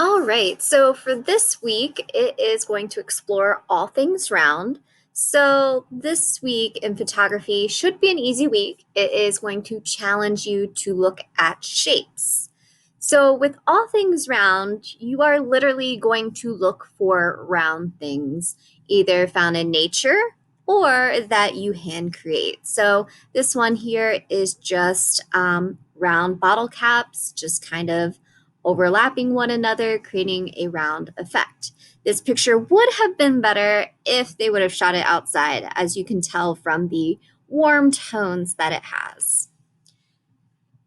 All right, so for this week, it is going to explore all things round. So, this week in photography should be an easy week. It is going to challenge you to look at shapes. So, with all things round, you are literally going to look for round things, either found in nature or that you hand create. So, this one here is just round bottle caps, just kind of overlapping one another, creating a round effect. This picture would have been better if they would have shot it outside, as you can tell from the warm tones that it has.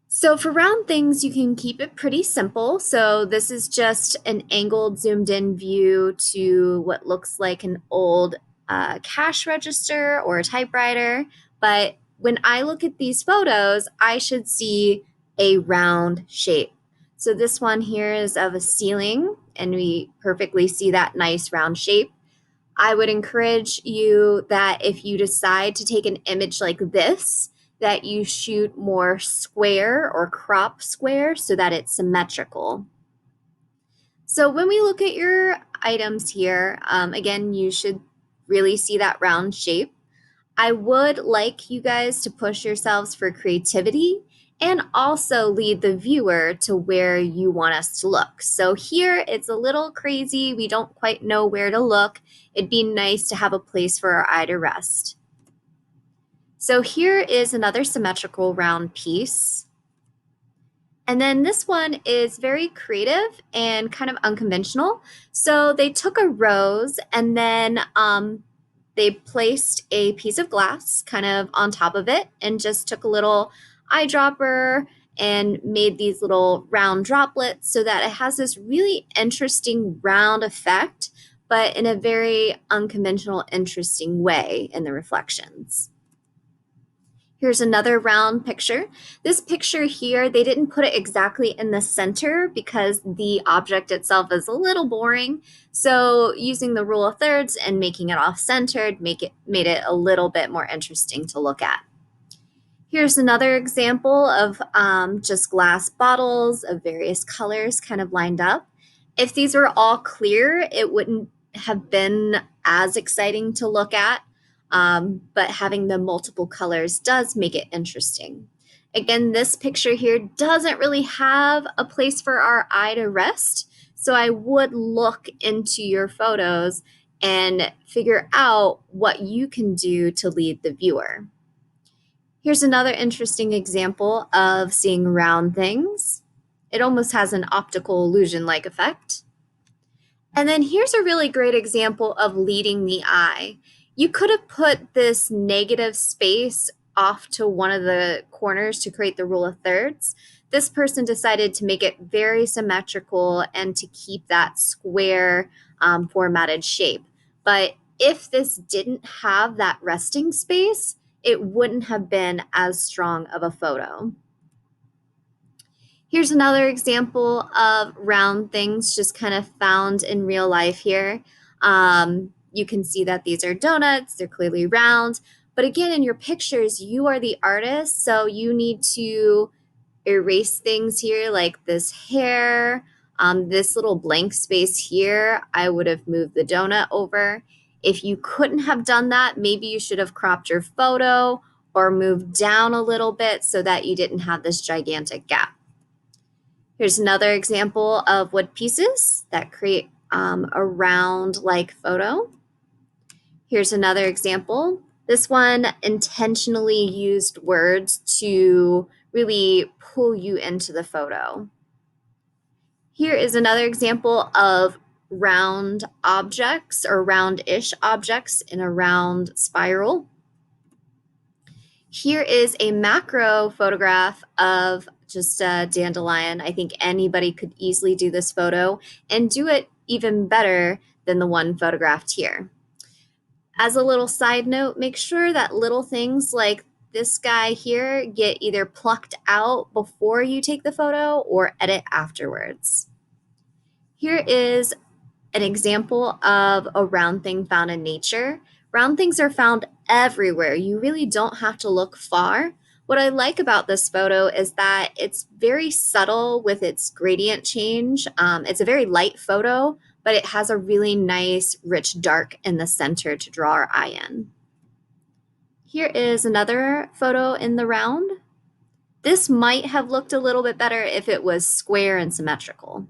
So for round things, you can keep it pretty simple. So this is just an angled zoomed in view to what looks like an old cash register or a typewriter. But when I look at these photos, I should see a round shape. So this one here is of a ceiling, and we perfectly see that nice round shape. I would encourage you that if you decide to take an image like this, that you shoot more square or crop square so that it's symmetrical. So when we look at your items here, again, you should really see that round shape. I would like you guys to push yourselves for creativity and also lead the viewer to where you want us to look. So here it's a little crazy. We don't quite know where to look. It'd be nice to have a place for our eye to rest. So here is another symmetrical round piece. And then this one is very creative and kind of unconventional. So they took a rose and then they placed a piece of glass kind of on top of it and just took a little eyedropper and made these little round droplets so that it has this really interesting round effect, but in a very unconventional, interesting way in the reflections. Here's another round picture. This picture here, they didn't put it exactly in the center because the object itself is a little boring. So using the rule of thirds and making it off-centered made it a little bit more interesting to look at. Here's another example of just glass bottles of various colors kind of lined up. If these were all clear, it wouldn't have been as exciting to look at, but having the multiple colors does make it interesting. Again, this picture here doesn't really have a place for our eye to rest, so I would look into your photos and figure out what you can do to lead the viewer. Here's another interesting example of seeing round things. It almost has an optical illusion-like effect. And then here's a really great example of leading the eye. You could have put this negative space off to one of the corners to create the rule of thirds. This person decided to make it very symmetrical and to keep that square formatted shape. But if this didn't have that resting space, it wouldn't have been as strong of a photo. Here's another example of round things just kind of found in real life here. You can see that these are donuts, they're clearly round. But again, in your pictures, you are the artist, so you need to erase things here like this hair, this little blank space here. I would have moved the donut over. If you couldn't have done that, maybe you should have cropped your photo or moved down a little bit so that you didn't have this gigantic gap. Here's another example of wood pieces that create a round-like photo. Here's another example. This one intentionally used words to really pull you into the photo. Here is another example of round objects or round-ish objects in a round spiral. Here is a macro photograph of just a dandelion. I think anybody could easily do this photo and do it even better than the one photographed here. As a little side note, make sure that little things like this guy here get either plucked out before you take the photo or edit afterwards. Here is an example of a round thing found in nature. Round things are found everywhere. You really don't have to look far, What I like about this photo is that it's very subtle with its gradient change. It's a very light photo, but it has a really nice, rich dark in the center to draw our eye in. Here is another photo in the round. This might have looked a little bit better if it was square and symmetrical.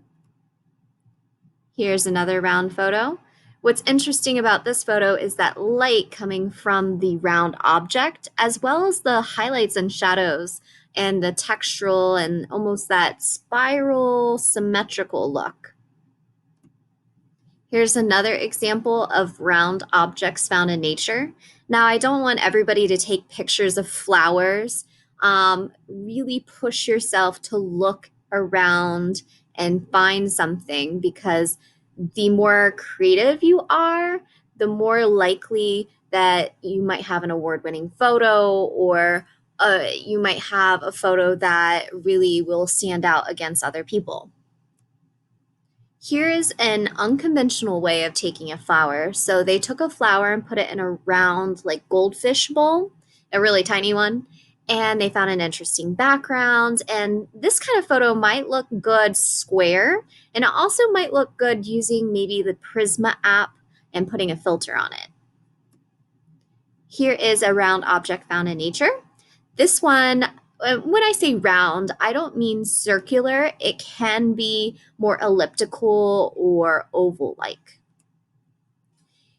Here's another round photo. What's interesting about this photo is that light coming from the round object, as well as the highlights and shadows and the textural and almost that spiral symmetrical look. Here's another example of round objects found in nature. Now, I don't want everybody to take pictures of flowers. Really push yourself to look around and find something, because the more creative you are, the more likely that you might have an award-winning photo, or you might have a photo that really will stand out against other people. Here is an unconventional way of taking a flower. So they took a flower and put it in a round, like goldfish bowl, a really tiny one, and they found an interesting background. And this kind of photo might look good square, and it also might look good using maybe the Prisma app and putting a filter on it. Here is a round object found in nature. This one, when I say round, I don't mean circular. It can be more elliptical or oval-like.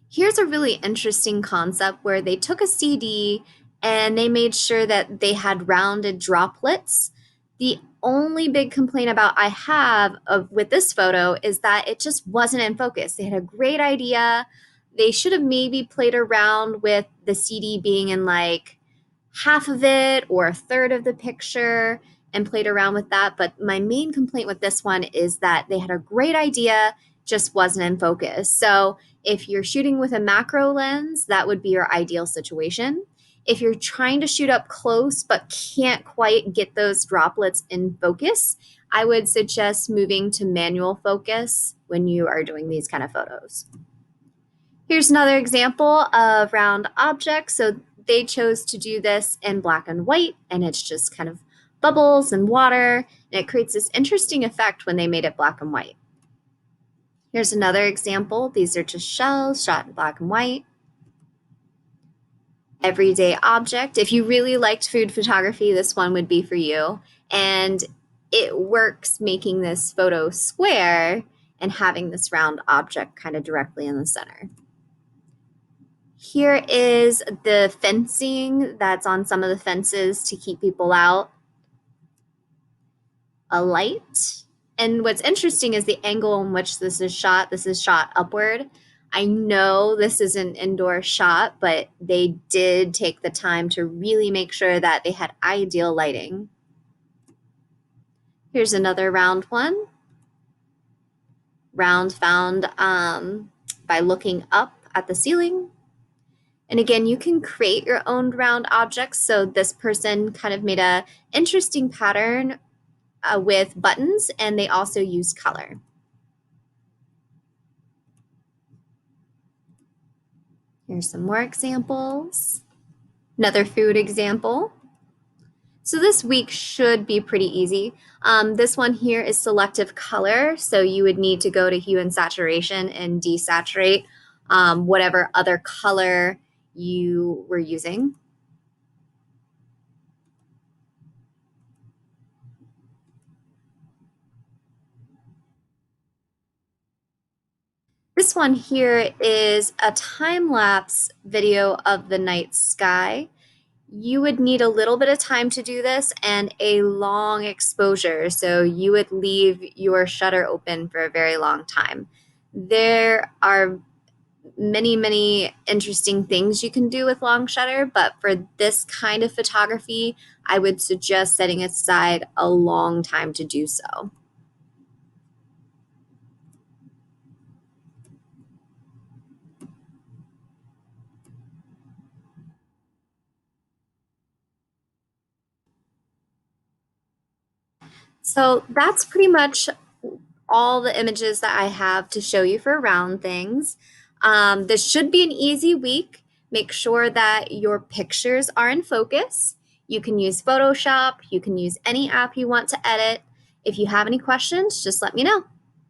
Here's a really interesting concept where they took a CD and they made sure that they had rounded droplets. The only big complaint about I have with this photo is that it just wasn't in focus. They had a great idea. They should have maybe played around with the CD being in like half of it or a third of the picture and played around with that. But my main complaint with this one is that they had a great idea, just wasn't in focus. So if you're shooting with a macro lens, that would be your ideal situation. If you're trying to shoot up close but can't quite get those droplets in focus, I would suggest moving to manual focus when you are doing these kind of photos. Here's another example of round objects. So they chose to do this in black and white, and it's just kind of bubbles and water, and it creates this interesting effect when they made it black and white. Here's another example. These are just shells shot in black and white. Everyday object. If you really liked food photography, this one would be for you. And it works making this photo square and having this round object kind of directly in the center. Here is the fencing that's on some of the fences to keep people out. A light. And what's interesting is the angle in which this is shot. This is shot upward. I know this is an indoor shot, but they did take the time to really make sure that they had ideal lighting. Here's another round one. Round found by looking up at the ceiling. And again, you can create your own round objects. So this person kind of made a interesting pattern with buttons, and they also use color. Here's some more examples. Another food example. So this week should be pretty easy. This one here is selective color. So you would need to go to hue and saturation and desaturate whatever other color you were using. This one here is a time-lapse video of the night sky. You would need a little bit of time to do this and a long exposure. So you would leave your shutter open for a very long time. There are many, many interesting things you can do with long shutter, but for this kind of photography, I would suggest setting aside a long time to do so. So that's pretty much all the images that I have to show you for round things. This should be an easy week. Make sure that your pictures are in focus. You can use Photoshop, you can use any app you want to edit. If you have any questions, just let me know.